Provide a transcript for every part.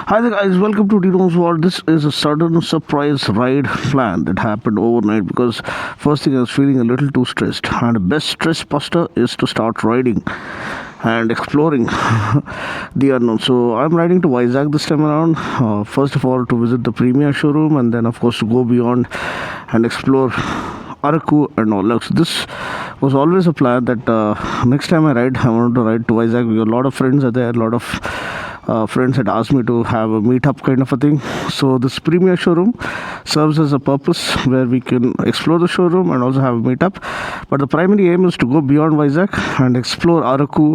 Hi there guys, welcome to Dino's World. This is a sudden surprise ride plan that happened overnight because first thing I was feeling a little too stressed, and the best stress buster is to start riding and exploring the unknown. So I'm riding to Vizag this time around. First of all, to visit the Premier showroom, and then of course to go beyond and explore Araku and all. So this was always a plan that next time I ride, I wanted to ride to Vizag because a lot of friends are there. A lot of friends had asked me to have a meetup kind of a thing. So this Premier showroom serves as a purpose where we can explore the showroom and also have a meetup. But the primary aim is to go beyond Vizag and explore Araku,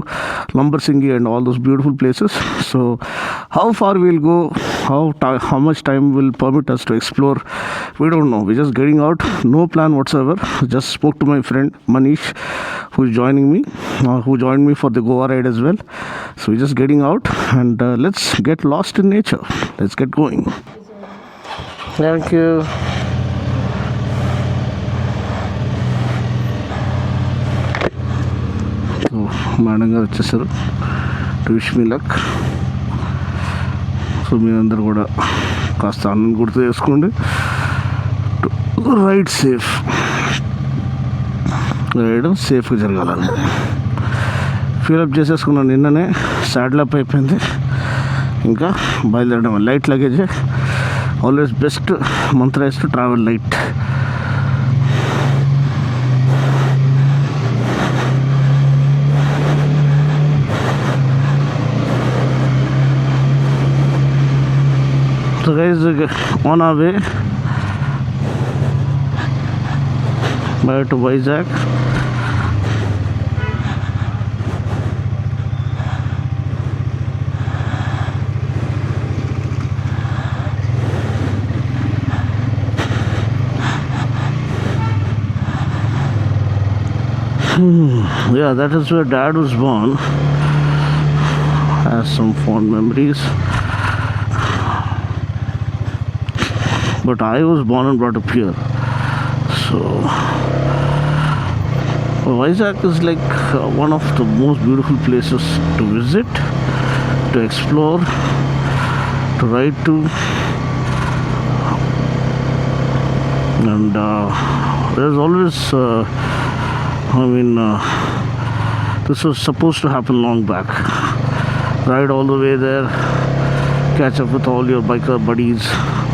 Lambarsingi and all those beautiful places. So how far we'll go, how much time will permit us to explore, we don't know. We're just getting out, no plan whatsoever. Just spoke to my friend Manish, who's joining me, who joined me for the Goa ride as well. So we're just getting out and let's get lost in nature. Let's get going. Thank you. Madam గారు వచ్చేసారు to wish me luck. So మీరందరూ కూడా కాస్త అన్నం గుర్తు చేసుకోండి. Ride safe, ride సేఫ్గా జరగాలని ఫీలప్ చేసేసుకున్నాను. నిన్ననే సాడిల్ అప్ అయిపోయింది, ఇంకా బయలుదేరడం. Light luggage always best Mantra is to travel light. So guys, on our way back to Vizag. Yeah, that is where Dad was born. Has some fond memories. But I was born and brought up here. So Vizag is like one of the most beautiful places to visit, to explore, to ride to. And there's always this was supposed to happen long back. Ride all the way there, catch up with all your biker buddies,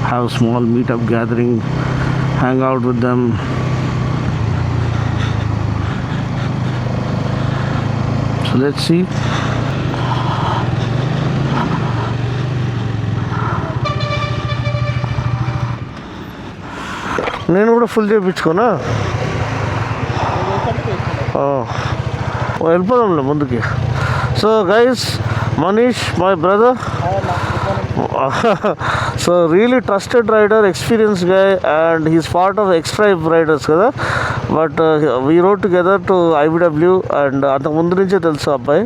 have a small meetup gathering, hang out with them. So let's see. నేను కూడా full చేయించుకోనా? వెళ్ళిపోదాంలే ముందుకి. So guys, Manish my brother, so really trusted rider, experienced guy, and he's part of X-Tribe riders kada. But we rode together to IBW and అంతకు ముందు నుంచే తెలుసు అబ్బాయి.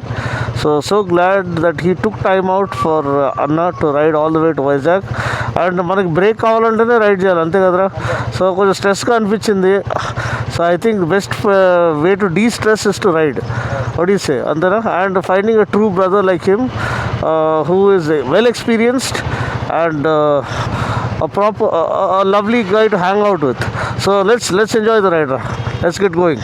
So glad that he took time out for Anna to ride all the way to Vizag. And మనకి break కావాలంటేనే ride చేయాలి, అంతే కదరా. సో కొంచెం స్ట్రెస్గా అనిపించింది. So I think best way to destress is to ride. What you say, అంతేనా? And finding a true brother like him who is well experienced and a proper a lovely guy to hang out with. So let's enjoy the ride. Let's get going.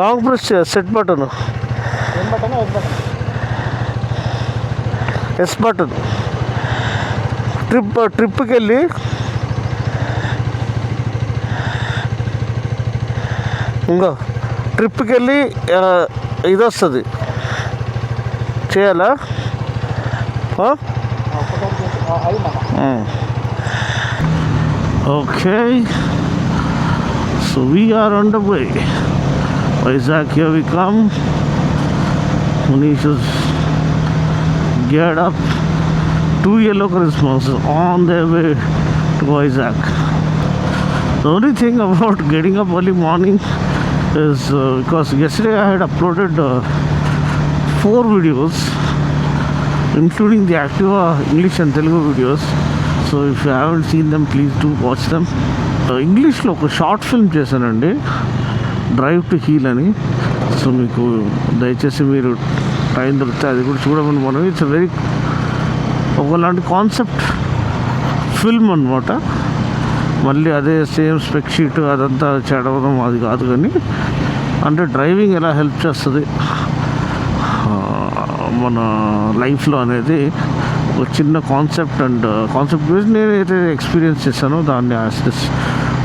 Long press set button, S button. ట్రిప్కి వెళ్ళి ఇంకో ట్రిప్కి వెళ్ళి ఇది వస్తుంది చేయాలా? Okay, so we are on the way. Vizag, here we come. Manish is geared up. 2 yellow Karizmas on their way to Vizag. The only thing about getting up early morning is because yesterday I had uploaded 4 videos, including the Activa English and Telugu videos. So if you haven't seen them, please do watch them. ఇంగ్లీష్లో ఒక short film చేశానండి, drive to heal అని. So so మీకు దయచేసి మీరు time దొరికితే అది కూడా చూడమని మనం. ఇట్స్ వెరీ ఒకలాంటి కాన్సెప్ట్ ఫిల్మ్ అనమాట. మళ్ళీ అదే సేమ్ స్పెక్ షీట్ అదంతా చదవడం అది కాదు, కానీ అంటే డ్రైవింగ్ ఎలా హెల్ప్ చేస్తుంది మన లైఫ్లో అనేది ఒక చిన్న కాన్సెప్ట్. అండ్ కాన్సెప్ట్ బేస్ నేనైతే ఎక్స్పీరియన్స్ చేశాను, దాన్ని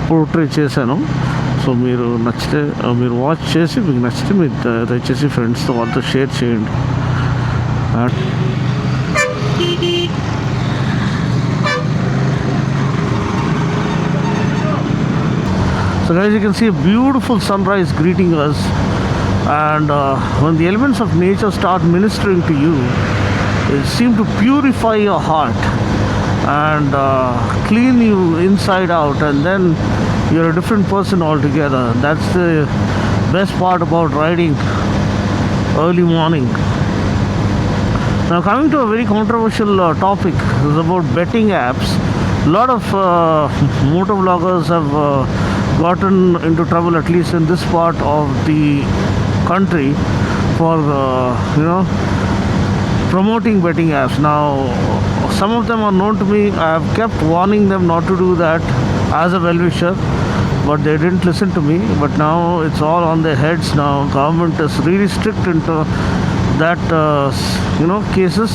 పోర్ట్రే చేశాను. సో మీరు నచ్చితే మీరు వాచ్ చేసి మీకు నచ్చితే మీరు దయచేసి ఫ్రెండ్స్తో వాళ్ళతో షేర్ చేయండి. So guys, you can see a beautiful sunrise greeting us, and when the elements of nature start ministering to you, it seems to purify your heart and clean you inside out, and then you're a different person altogether. That's the best part about riding early morning. Now coming to a very controversial topic, is about betting apps. A lot of motovloggers have gotten into trouble, at least in this part of the country, for promoting betting apps. Now some of them are known to me. I have kept warning them not to do that as a well-wisher, but they didn't listen to me. But now it's all on their heads. Now government is really strict into that cases,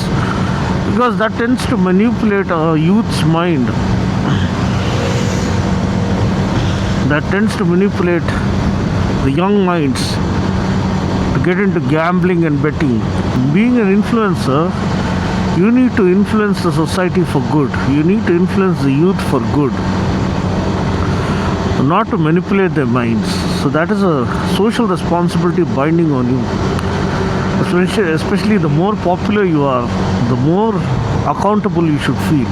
because that tends to manipulate a youth's mind. That tends to manipulate the young minds to get into gambling and betting. Being an influencer, you need to influence the society for good. You need to influence the youth for good, not to manipulate their minds. So that is a social responsibility binding on you. Especially the more popular you are, the more accountable you should feel.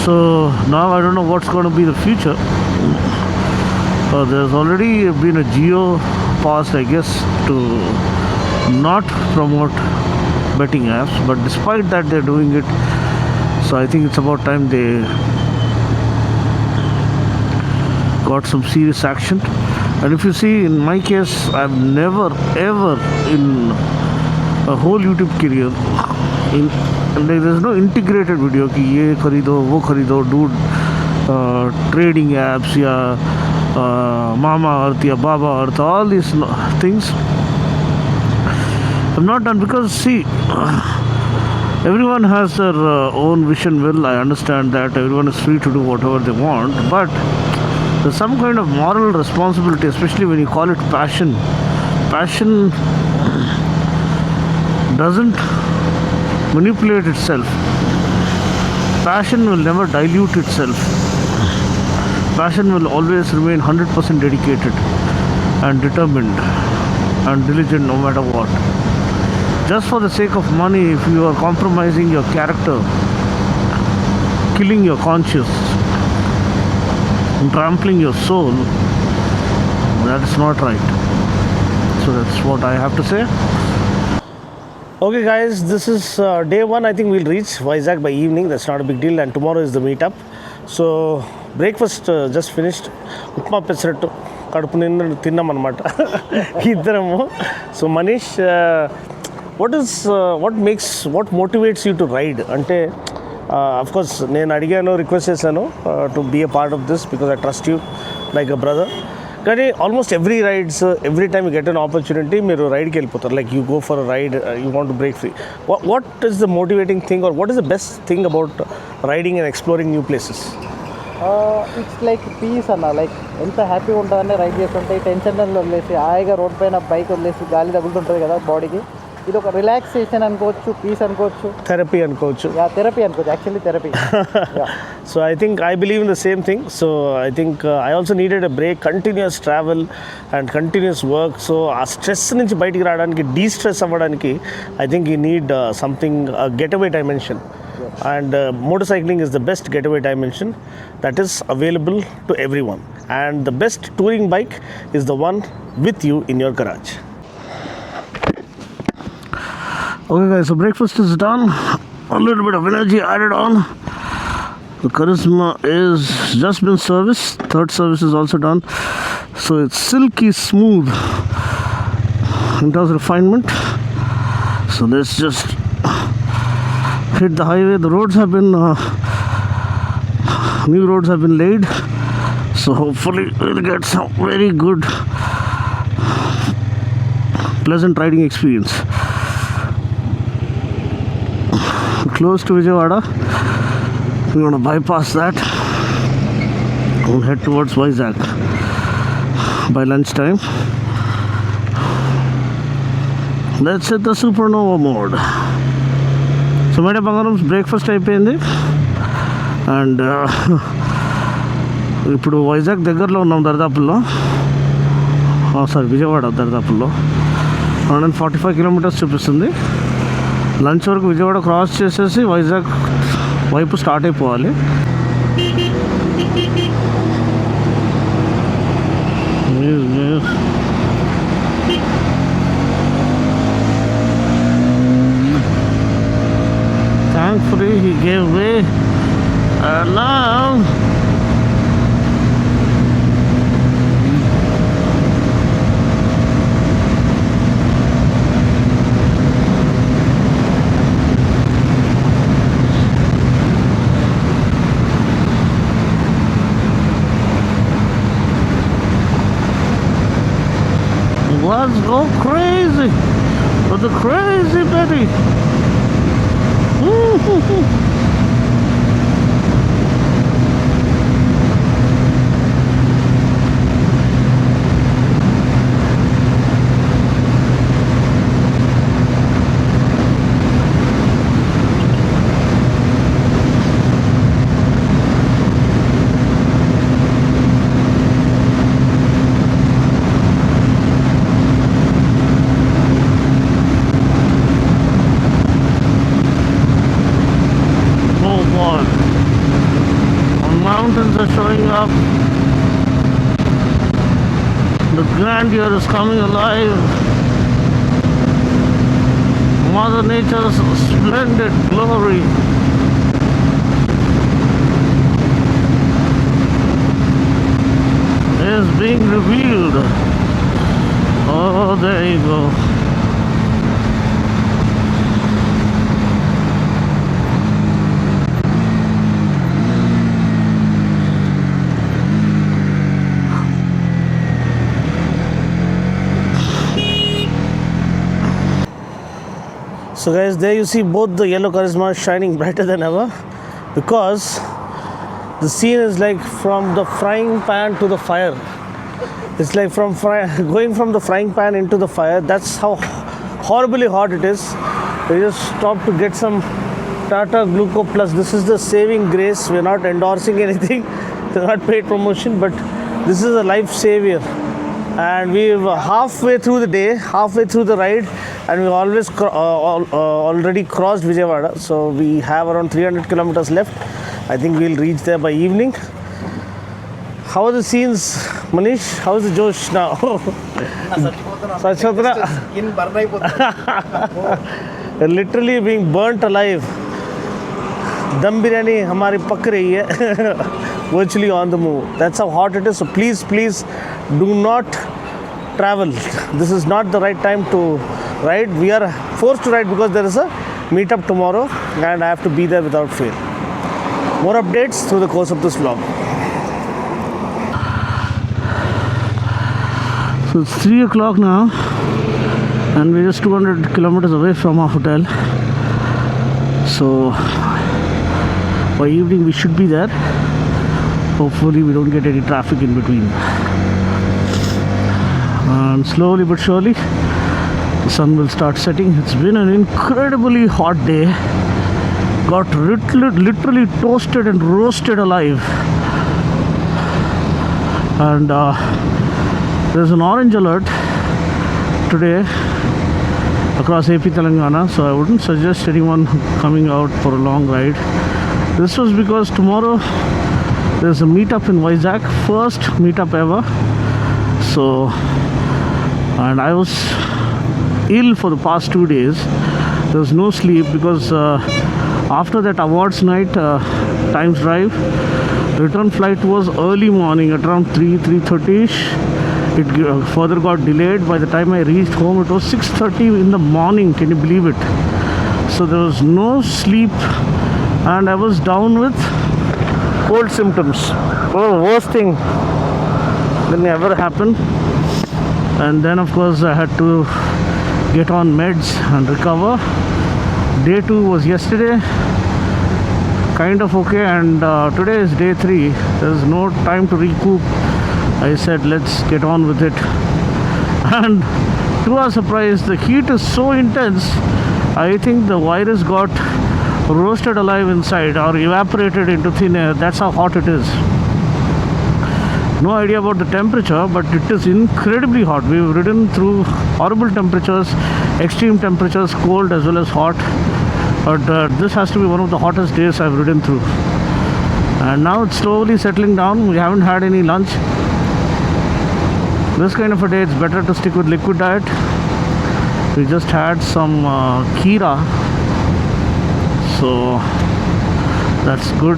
So now I don't know what's going to be the future. There's already been a geo passed, I guess, to not promote betting apps, but despite that they're doing it. So I think it's about time they got some serious action. And if you see, in my case, I've never ever in a whole YouTube career, there's no integrated video ki ye kharido wo kharido, dude, trading apps ya Mama Earth ya Baba Earth, all these things I'm not done. Because see, everyone has their own vision. Will I understand that everyone is free to do whatever they want, but there's some kind of moral responsibility, especially when you call it passion. Passion doesn't manipulate itself. Passion will never dilute itself. Passion will always remain 100% dedicated and determined and diligent no matter what. Just for the sake of money, if you are compromising your character, killing your conscience, trampling your soul, that is not right. So that's what I have to say. Okay guys, this is day one. I think we'll reach Vizag by evening. That's not a big deal, and tomorrow is the meetup. So breakfast just finished. Upma pesarattu కడుపు నిండా తిన్నాం అనమాట ఇద్దరము. So Manish, what motivates you to ride? అంటే of course నేను అడిగాను, request చేశాను to be a part of this because I trust you like a brother. కానీ almost every rides, every time you get an opportunity, మీరు రైడ్కి వెళ్ళిపోతారు. Like you go for a ride, you want to break free. What is the motivating thing, or what is the best thing about riding and exploring new places? It's like peace అన్న. Like ఎంత హ్యాపీగా ఉంటుందని ride చేస్తుంటే tension వదిలేసి హాయిగా road పైన bike వదిలేసి గాలి తగులుతుంటుంది కదా బాడీకి. ఇది ఒక రిలాక్సేషన్ అనుకోవచ్చు, పీస్ అనుకోవచ్చు, థెరపీ అనుకోవచ్చు. థెరపీ అనుకోవచ్చు, actually therapy. So I think I believe in the same thing. So I think I also needed a break. Continuous travel and continuous work. So ఆ స్ట్రెస్ నుంచి బయటికి రావడానికి, డీస్ట్రెస్ అవ్వడానికి I think you need something get away dimension. And motorcycling is the best getaway dimension that is available to everyone, and the best touring bike is the one with you in your garage. Okay guys, so breakfast is done, a little bit of energy added on. The Karizma is just been serviced, third service is also done, so it's silky smooth in terms of refinement. So let's just hit the highway. The roads have been new roads have been laid, so hopefully we'll get some very good pleasant riding experience. Close to Vijayawada, we're going to bypass that and head towards Vizag by lunchtime. Let's hit the supernova mode. So my bangarams breakfast అయిపోయింది and ఇప్పుడు వైజాగ్ దగ్గరలో ఉన్నాం దరిదాపుల్లో, sorry Vijayawada దరిదాపుల్లో 145 kilometres చూపిస్తుంది. Lunch వరకు Vijayawada cross చేసేసి వైజాగ్ వైపు స్టార్ట్ అయిపోవాలి. Thankfully he gave way. Now let's go crazy with the crazy Betty. Mountains are showing up. The grandeur is coming alive. Mother Nature's splendid glory is being revealed. Oh, there you go. So guys, there you see both the yellow Karizma shining brighter than ever, because the scene is like from the frying pan to the fire. It's like going from the frying pan into the fire. That's how horribly hot it is. We just stopped to get some Tata Gluco Plus. This is the saving grace. We're not endorsing anything. It's not paid promotion, but this is a life savior. And we've halfway through the day, halfway through the ride, and we always already crossed Vijayawada. So we have around 300 kilometers left. I think we'll reach there by evening. How are the scenes, Manish? How's the Josh now? You're literally being burnt alive. Dum biryani hamari pak rahi hai. Virtually on the move. That's how hot it is. So please do not travel. This is not the right time to ride. We are forced to ride because there is a meetup tomorrow and I have to be there without fail. More updates through the course of this vlog. So it's 3 o'clock now and we're just 200 kilometers away from our hotel. So by evening we should be there. Hopefully we don't get any traffic in between. And slowly but surely the sun will start setting. It's been an incredibly hot day. Got literally toasted and roasted alive. And there's an orange alert today across AP Telangana, so I wouldn't suggest anyone coming out for a long ride. This was because tomorrow there's a meetup in Vizag, first meetup ever. So, and I was ill for the past 2 days. There was no sleep because after that awards night, Times Drive, return flight was early morning at around 3:30ish, It further got delayed. By the time I reached home, it was 6:30 in the morning. Can you believe it? So there was no sleep, and I was down with cold symptoms. Oh, worst thing that ever happened. And then, of course, I had to get on meds and recover. Day 2 was yesterday, kind of okay, and today is day 3. There's no time to recoup. I said let's get on with it, and to our surprise the heat is so intense. I think the virus got roasted alive inside or evaporated into thin air. That's how hot it is. No idea about the temperature, but it is incredibly hot. We've ridden through horrible temperatures, extreme temperatures, cold as well as hot, but this has to be one of the hottest days I've ridden through. And now it's slowly settling down. We haven't had any lunch. This kind of a day, it's better to stick with liquid diet. We just had some kheera, so that's good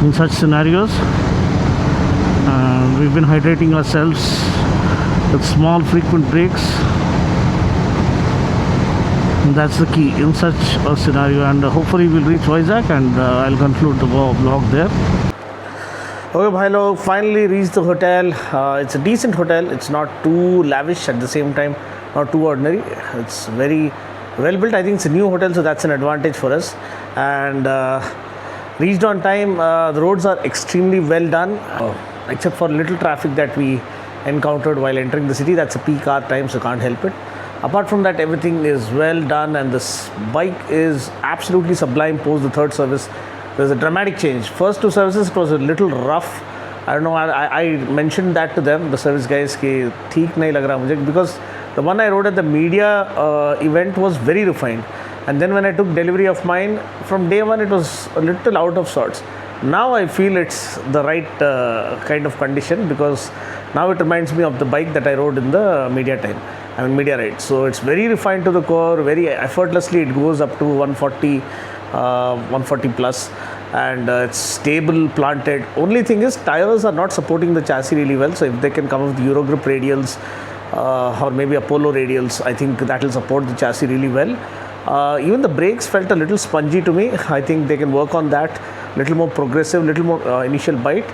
in such scenarios. And we've been hydrating ourselves with small frequent breaks. And that's the key in such a scenario, and hopefully we'll reach Vizag, and I'll conclude the vlog there. Okay, bhai log, finally reached the hotel. It's a decent hotel. It's not too lavish, at the same time not too ordinary. It's very well built. I think it's a new hotel, so that's an advantage for us. And reached on time. The roads are extremely well done, except for little traffic that we encountered while entering the city. That's a peak hour time, so can't help it. Apart from that, everything is well done, and this bike is absolutely sublime post the third service. There's a dramatic change. First 2 services, it was a little rough. I don't know, I mentioned that to them, the service guys, ki theek nahi lag raha mujhe, because the one I rode at the media event was very refined. And then when I took delivery of mine, from day 1 it was a little out of sorts. Now I feel it's the right kind of condition, because now it reminds me of the bike that I rode in the media ride. So it's very refined to the core, very effortlessly it goes up to 140 plus, and it's stable, planted. Only thing is, tires are not supporting the chassis really well, so if they can come up with Eurogrip radials or maybe Apollo radials, I think that will support the chassis really well. Even the brakes felt a little spongy to me. I think they can work on that, little more progressive, little more initial bite,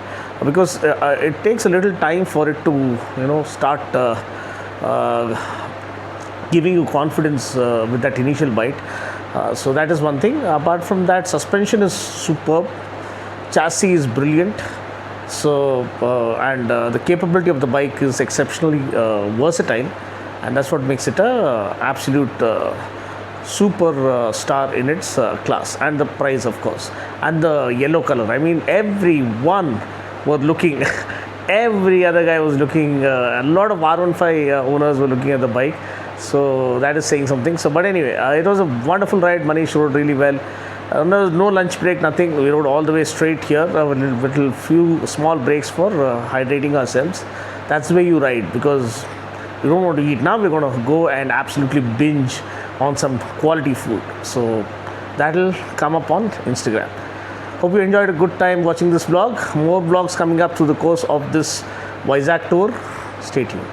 because it takes a little time for it to start giving you confidence with that initial bite. So that is one thing. Apart from that, suspension is superb, chassis is brilliant. So and the capability of the bike is exceptionally versatile, and that's what makes it a absolute super star in its class. And the price, of course, and the yellow color. I mean, everyone was looking. Every other guy was looking. A lot of R15 owners were looking at the bike. So that is saying something. So, but anyway, it was a wonderful ride. Manish rode really well. No lunch break, nothing. We rode all the way straight here. With few small breaks for hydrating ourselves. That's the way you ride, because you don't want to eat. Now we're going to go and absolutely binge on some quality food. So that'll come up on Instagram. Hope you enjoyed a good time watching this vlog. More vlogs coming up through the course of this Vizag tour. Stay tuned.